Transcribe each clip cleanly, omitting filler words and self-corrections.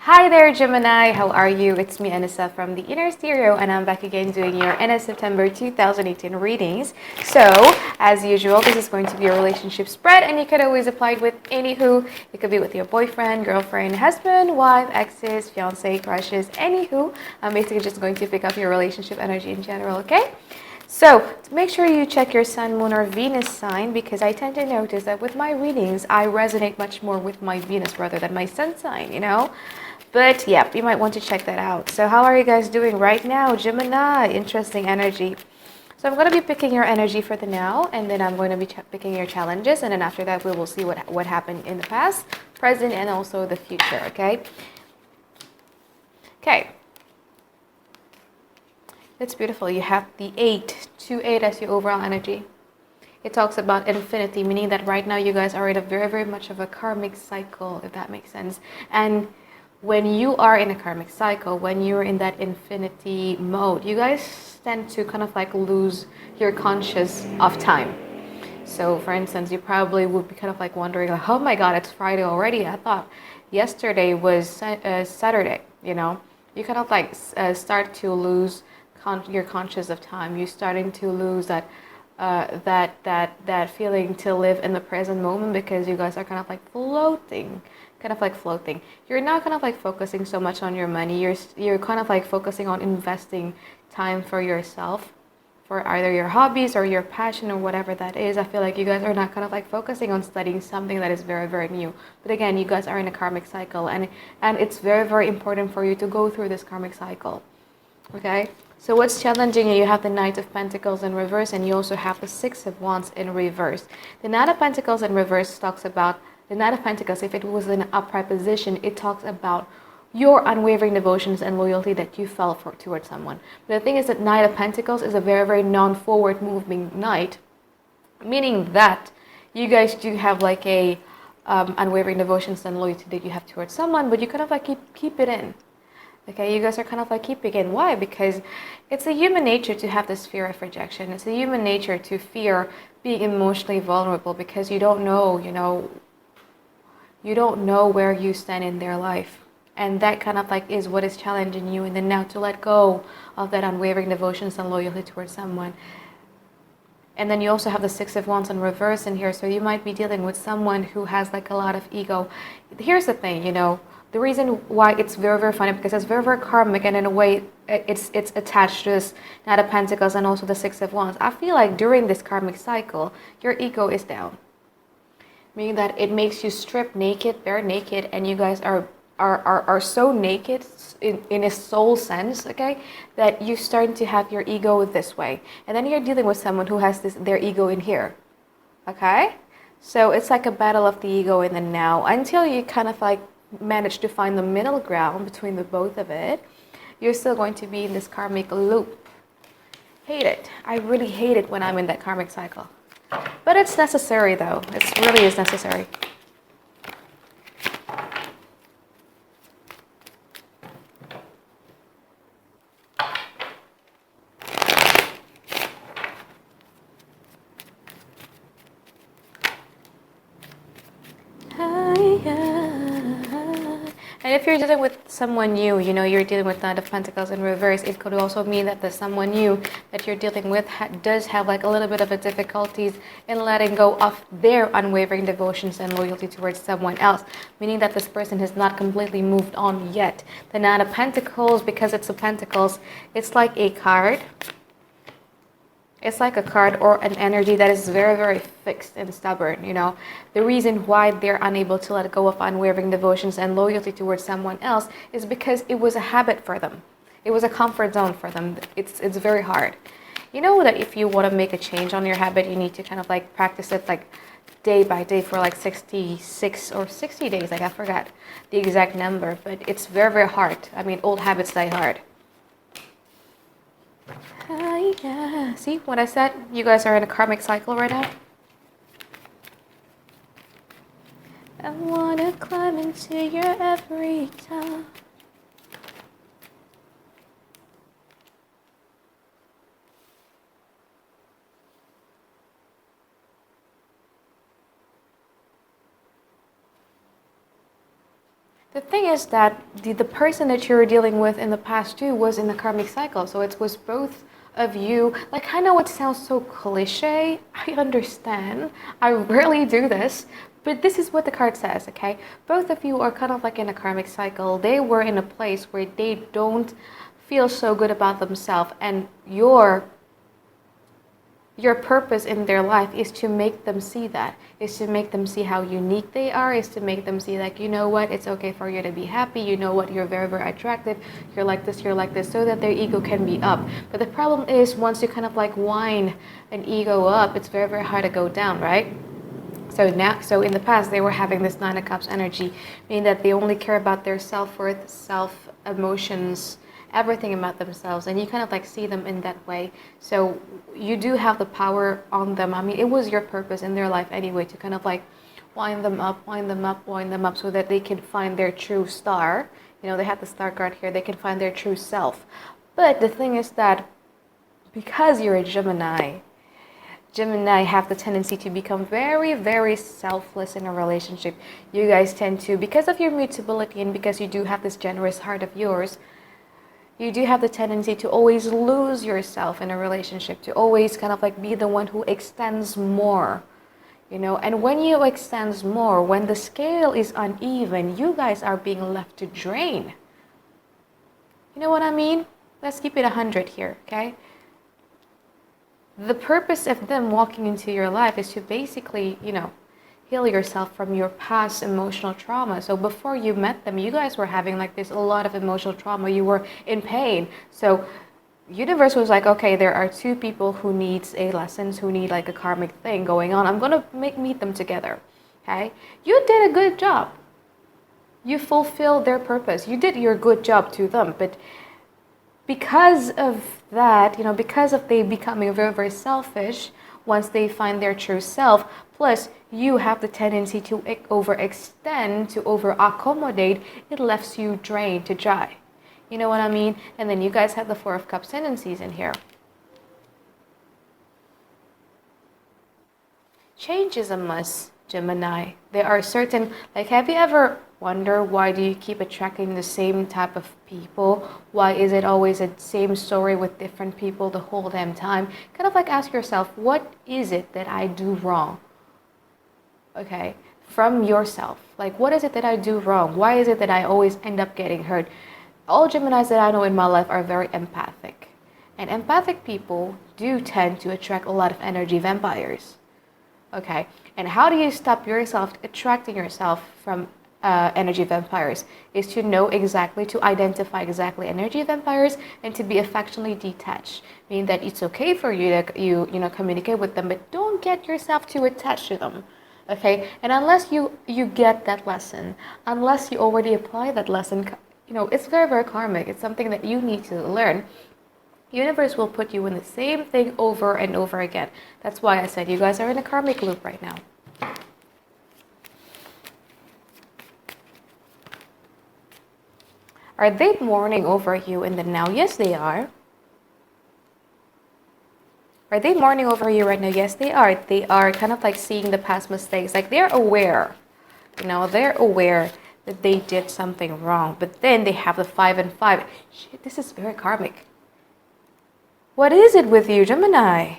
Hi there, Gemini. How are you? It's me, Anissa from the Inner Stereo, and I'm back again doing your NS September 2018 readings. So, as usual, this is going to be a relationship spread, and you could always apply it with anywho. It could be with your boyfriend, girlfriend, husband, wife, exes, fiance, crushes, anywho. I'm basically just going to pick up your relationship energy in general, okay? So, make sure you check your Sun, Moon, or Venus sign because I tend to notice that with my readings, I resonate much more with my Venus rather than my Sun sign, you know? But yeah, you might want to check that out. So how are you guys doing right now, Gemini? Interesting energy. So I'm going to be picking your energy for the now, and then I'm going to be picking your challenges, and then after that we will see what happened in the past, present, and also the future, okay? Okay. That's beautiful. You have the 8, 2-8 as your overall energy. It talks about infinity, meaning that right now you guys are in a very, very much of a karmic cycle, if that makes sense. And when you are in a karmic cycle, when you're in that infinity mode, you guys tend to kind of like lose your conscious of time. So for instance, you probably would be kind of like wondering, like, oh my God, it's Friday already. I thought yesterday was Saturday, you know? You kind of like start to lose your conscious of time. You're starting to lose that that feeling to live in the present moment because you guys are kind of like floating. You're not kind of like focusing so much on your money. You're kind of like focusing on investing time for yourself, for either your hobbies or your passion or whatever that is. I feel like you guys are not kind of like focusing on studying something that is very, very new. But again, you guys are in a karmic cycle, and it's very, very important for you to go through this karmic cycle. Okay? So what's challenging you? You have the Knight of Pentacles in reverse, and you also have the Six of Wands in reverse. The Knight of Pentacles in reverse talks about the Knight of Pentacles. If it was in an upright position, it talks about your unwavering devotions and loyalty that you felt towards someone. But the thing is that Knight of Pentacles is a very, very non-forward moving knight, meaning that you guys do have like a unwavering devotions and loyalty that you have towards someone, but you kind of like keep it in. Okay, you guys are kind of like keeping it. Why? Because it's a human nature to have this fear of rejection. It's a human nature to fear being emotionally vulnerable because you don't know, you don't know where you stand in their life. And that kind of like is what is challenging you. And then now to let go of that unwavering devotions and loyalty towards someone. And then you also have the Six of Wands in reverse in here. So you might be dealing with someone who has like a lot of ego. Here's the thing, the reason why it's very, very funny because it's very, very karmic, and in a way it's attached to this Knight of Pentacles and also the Six of Wands. I feel like during this karmic cycle, your ego is down. Meaning that it makes you strip naked, bare naked, and you guys are so naked in a soul sense, okay, that you're starting to have your ego this way. And then you're dealing with someone who has their ego in here. Okay? So it's like a battle of the ego in the now until you kind of like manage to find the middle ground between the both of it. You're still going to be in this karmic loop. Hate it. I really hate it when I'm in that karmic cycle. But it's necessary though. It really is necessary. And if you're dealing with someone new, you're dealing with Knight of Pentacles in reverse, it could also mean that the someone new that you're dealing with does have like a little bit of a difficulties in letting go of their unwavering devotions and loyalty towards someone else, meaning that this person has not completely moved on yet. The Knight of Pentacles, because it's a Pentacles, it's like a card. It's like a card or an energy that is very, very fixed and stubborn, The reason why they're unable to let go of unwavering devotions and loyalty towards someone else is because it was a habit for them. It was a comfort zone for them. It's very hard. You know that if you want to make a change on your habit, you need to kind of like practice it like day by day for like 66 or 60 days. Like I forgot the exact number, but it's very, very hard. I mean, old habits die hard. Yeah. See what I said? You guys are in a karmic cycle right now. I wanna climb into your every top. The thing is that the person that you were dealing with in the past too was in the karmic cycle. So it was both of you. Like, I know it sounds so cliche. I understand. I rarely do this. But this is what the card says, okay? Both of you are kind of like in a karmic cycle. They were in a place where they don't feel so good about themselves. And your purpose in their life is to make them see that, is to make them see how unique they are, is to make them see like, you know what, it's okay for you to be happy, you know what, you're very, very attractive, you're like this, so that their ego can be up. But the problem is, once you kind of like wind an ego up, it's very, very hard to go down, right? So in the past, they were having this Nine of Cups energy, meaning that they only care about their self-worth, self-emotions, everything about themselves, and you kind of like see them in that way. So you do have the power on them. I mean, it was your purpose in their life anyway to kind of like wind them up so that they can find their true star. You know, they have the star card here, they can find their true self. But the thing is that because you're a Gemini have the tendency to become very, very selfless in a relationship. You guys tend to, because of your mutability and because you do have this generous heart of yours, you do have the tendency to always lose yourself in a relationship, to always kind of like be the one who extends more, you know. And when you extend more, when the scale is uneven, you guys are being left to drain. You know what I mean? Let's keep it 100 here, okay? The purpose of them walking into your life is to basically, you know, heal yourself from your past emotional trauma. So before you met them, you guys were having like this a lot of emotional trauma. You were in pain. So universe was like, okay, there are two people who needs a lessons, who need like a karmic thing going on. I'm gonna meet them together. Okay, you did a good job. You fulfilled their purpose. You did your good job to them. But because of that, you know, because of they becoming very, very selfish, once they find their true self, plus you have the tendency to overextend, to over-accommodate, it left you drained to dry. You know what I mean? And then you guys have the Four of Cups tendencies in here. Change is a must, Gemini. There are certain, like, have you ever wondered why do you keep attracting the same type of people? Why is it always the same story with different people the whole damn time? Kind of like ask yourself, what is it that I do wrong? Okay, from yourself. Like, what is it that I do wrong? Why is it that I always end up getting hurt? All Geminis that I know in my life are very empathic. And empathic people do tend to attract a lot of energy vampires. Okay, and how do you stop yourself attracting yourself from energy vampires? Is to know exactly, to identify exactly energy vampires and to be affectionately detached. Meaning that it's okay for you to you know communicate with them, but don't get yourself too attached to them. Okay, and unless you get that lesson, unless you already apply that lesson, you know, it's very, very karmic. It's something that you need to learn. Universe will put you in the same thing over and over again. That's why I said you guys are in a karmic loop right now. Are they mourning over you in the now? Yes, they are. Are they mourning over you right now? Yes, they are. They are kind of like seeing the past mistakes. Like, they're aware. You know, they're aware that they did something wrong. But then they have the 5 and 5. Shit, this is very karmic. What is it with you, Gemini?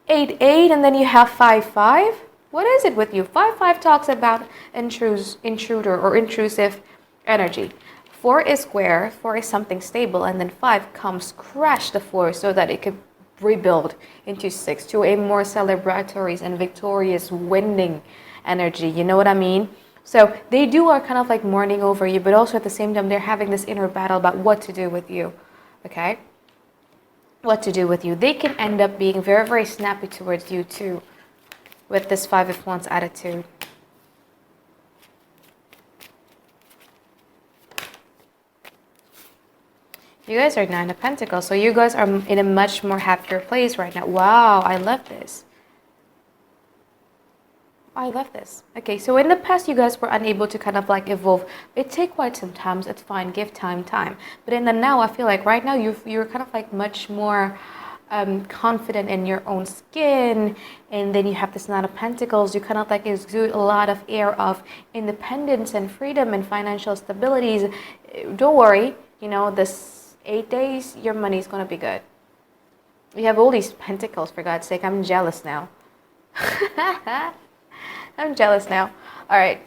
8, 8, and then you have 5, 5? What is it with you? 5, 5 talks about intruder or intrusive energy. 4 is square, 4 is something stable, and then 5 comes crash the 4 so that it could rebuild into 6 to a more celebratory and victorious winning energy. You know what I mean? So they are kind of like mourning over you, but also at the same time they're having this inner battle about what to do with you. Okay? What to do with you. They can end up being very, very snappy towards you too, with this 5 of Wands attitude. You guys are 9 of Pentacles, so you guys are in a much more happier place right now. Wow, I love this. I love this. Okay, so in the past, you guys were unable to kind of like evolve. It takes quite some time. It's fine. Give time. But in the now, I feel like right now you're kind of like much more confident in your own skin, and then you have this Knight of Pentacles. You kind of like exude a lot of air of independence and freedom and financial stabilities. Don't worry, you know, this 8 days, your money is going to be good. You have all these pentacles, for God's sake. I'm jealous now. I'm jealous now. All right.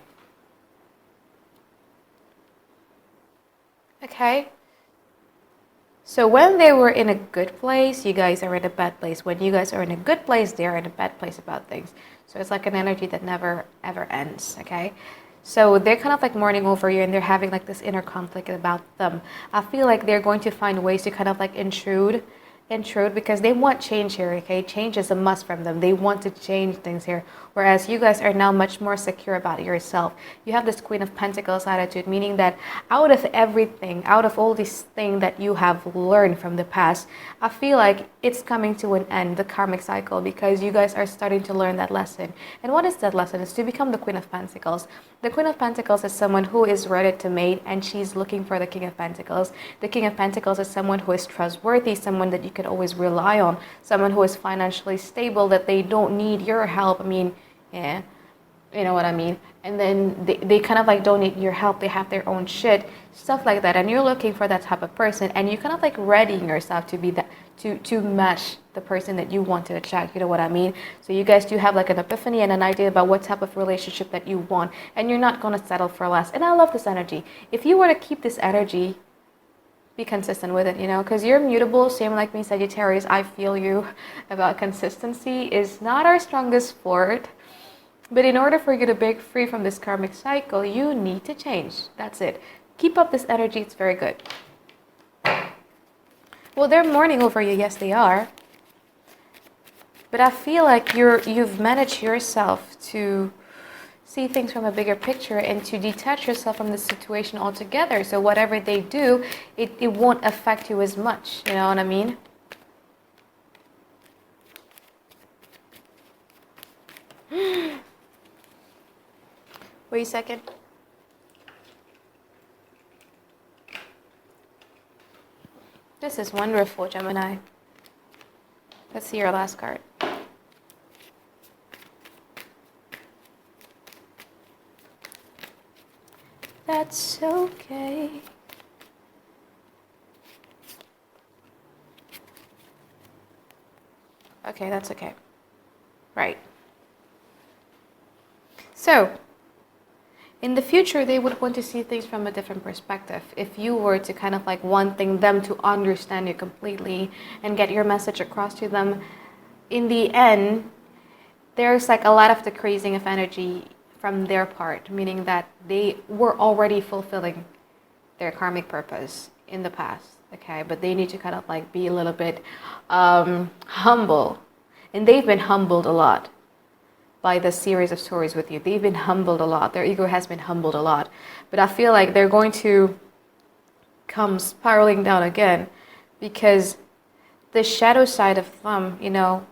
Okay. So when they were in a good place, you guys are in a bad place. When you guys are in a good place, they're in a bad place about things. So it's like an energy that never, ever ends, okay? So they're kind of like mourning over you, and they're having like this inner conflict about them. I feel like they're going to find ways to kind of like intrude because they want change here, okay? Change is a must from them. They want to change things here, whereas you guys are now much more secure about yourself. You have this Queen of Pentacles attitude, meaning that out of everything, out of all these things that you have learned from the past, I feel like it's coming to an end, the karmic cycle, because you guys are starting to learn that lesson. And what is that lesson? It's to become the Queen of Pentacles. The Queen of Pentacles is someone who is ready to mate, and she's looking for the King of Pentacles. The King of Pentacles is someone who is trustworthy, someone that you can always rely on, someone who is financially stable, that they don't need your help. I mean, yeah, you know what I mean? And then they kind of like don't need your help. They have their own shit, stuff like that. And you're looking for that type of person, and you're kind of like readying yourself to be that, to match the person that you want to attract. You know what I mean? So you guys do have like an epiphany and an idea about what type of relationship that you want, and you're not going to settle for less. And I love this energy. If you were to keep this energy, be consistent with it, you know, because you're mutable, same like me, Sagittarius. I feel you about consistency is not our strongest fort. But in order for you to break free from this karmic cycle, you need to change. That's it. Keep up this energy. It's very good. Well, they're mourning over you. Yes, they are. But I feel like you've managed yourself to see things from a bigger picture and to detach yourself from the situation altogether. So whatever they do, it won't affect you as much. You know what I mean? Wait a second. This is wonderful, Gemini. Let's see your last card. That's okay. Okay, that's okay. Right. So, in the future, they would want to see things from a different perspective. If you were to kind of like wanting them to understand you completely and get your message across to them, in the end, there's like a lot of decreasing of energy from their part, meaning that they were already fulfilling their karmic purpose in the past, okay? But they need to kind of like be a little bit humble. And they've been humbled a lot by the series of stories with you. They've been humbled a lot. Their ego has been humbled a lot. But I feel like they're going to come spiraling down again, because the shadow side of them, you know,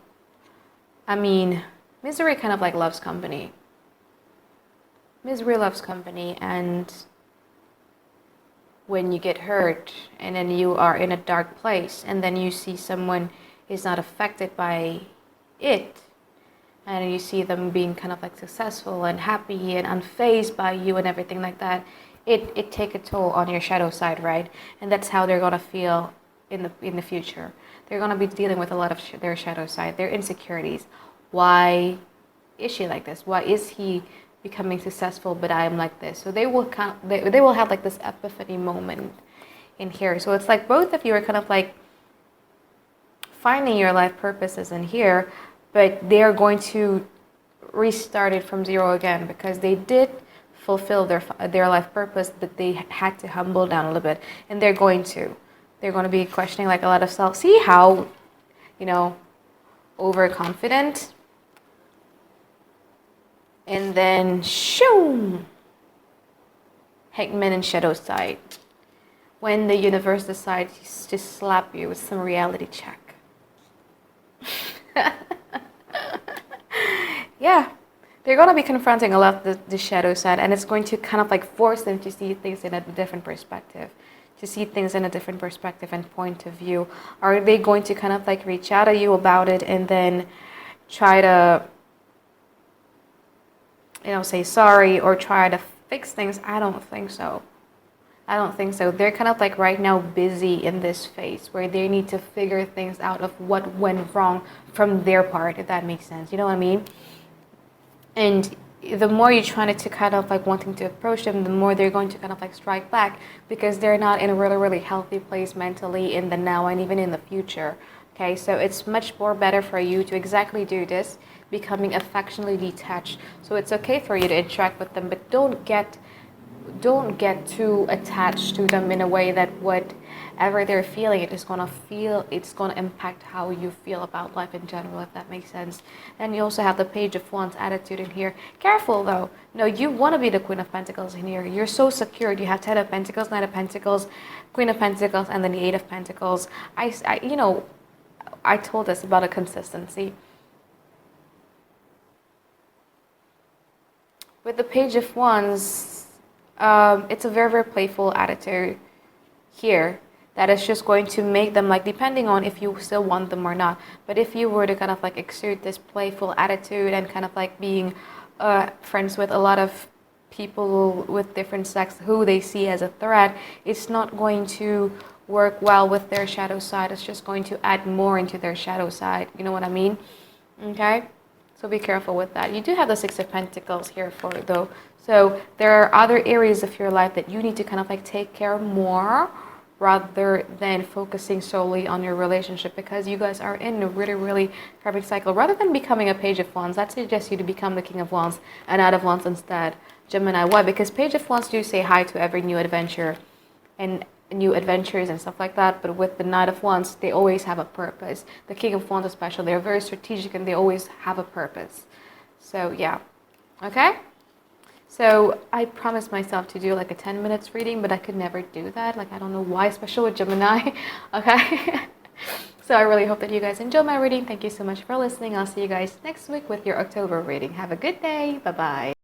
I mean, misery kind of like loves company. Misery loves company, and when you get hurt and then you are in a dark place and then you see someone is not affected by it, and you see them being kind of like successful and happy and unfazed by you and everything like that, it take a toll on your shadow side, right? And that's how they're gonna feel in the future. They're gonna be dealing with a lot of their shadow side, their insecurities. Why is she like this? Why is he becoming successful but I am like this? So they will have like this epiphany moment in here. So it's like both of you are kind of like finding your life purposes in here, but they are going to restart it from zero again, because they did fulfill their life purpose, but they had to humble down a little bit, and they're going to be questioning like a lot of self. See how, you know, overconfident, and then shoo, Hangman and shadow side, when the universe decides to slap you with some reality check. Yeah, they're going to be confronting a lot of the shadow side, and it's going to kind of like force them to see things in a different perspective, to see things in a different perspective and point of view? Are they going to kind of like reach out to you about it and then try to, say sorry or try to fix things? I don't think so. I don't think so. They're kind of like right now busy in this phase where they need to figure things out of what went wrong from their part, if that makes sense. You know what I mean? And the more you're trying to kind of like wanting to approach them, the more they're going to kind of like strike back, because they're not in a really, really healthy place mentally in the now and even in the future. Okay, so it's much more better for you to exactly do this, becoming affectionately detached. So it's okay for you to interact with them, but don't get too attached to them in a way that whatever they're feeling, it's going to impact how you feel about life in general, if that makes sense. And you also have the Page of Wands attitude in here. Careful though. No, you want to be the Queen of Pentacles in here. You're so secured. You have 10 of Pentacles, 9 of Pentacles, Queen of Pentacles, and then the 8 of Pentacles. I told us about a consistency. With the Page of Wands, it's a very, very playful attitude here that is just going to make them, like, depending on if you still want them or not, but if you were to kind of like exude this playful attitude and kind of like being friends with a lot of people with different sex who they see as a threat, it's not going to work well with their shadow side. It's just going to add more into their shadow side. You know what I mean? Okay? So be careful with that. You do have the 6 of Pentacles here for it though. So there are other areas of your life that you need to kind of like take care of more, rather than focusing solely on your relationship, because you guys are in a really, really karmic cycle. Rather than becoming a Page of Wands, I'd suggest you to become the King of Wands and Knight of Wands instead. Gemini. Why? Because Page of Wands do say hi to every new adventure and new adventures and stuff like that, but with the Knight of Wands, they always have a purpose. The King of Wands especially, they're very strategic and they always have a purpose. So yeah, okay? So I promised myself to do like a 10 minutes reading, but I could never do that. Like, I don't know why, especially with Gemini. Okay? So I really hope that you guys enjoy my reading. Thank you so much for listening. I'll see you guys next week with your October reading. Have a good day. Bye-bye.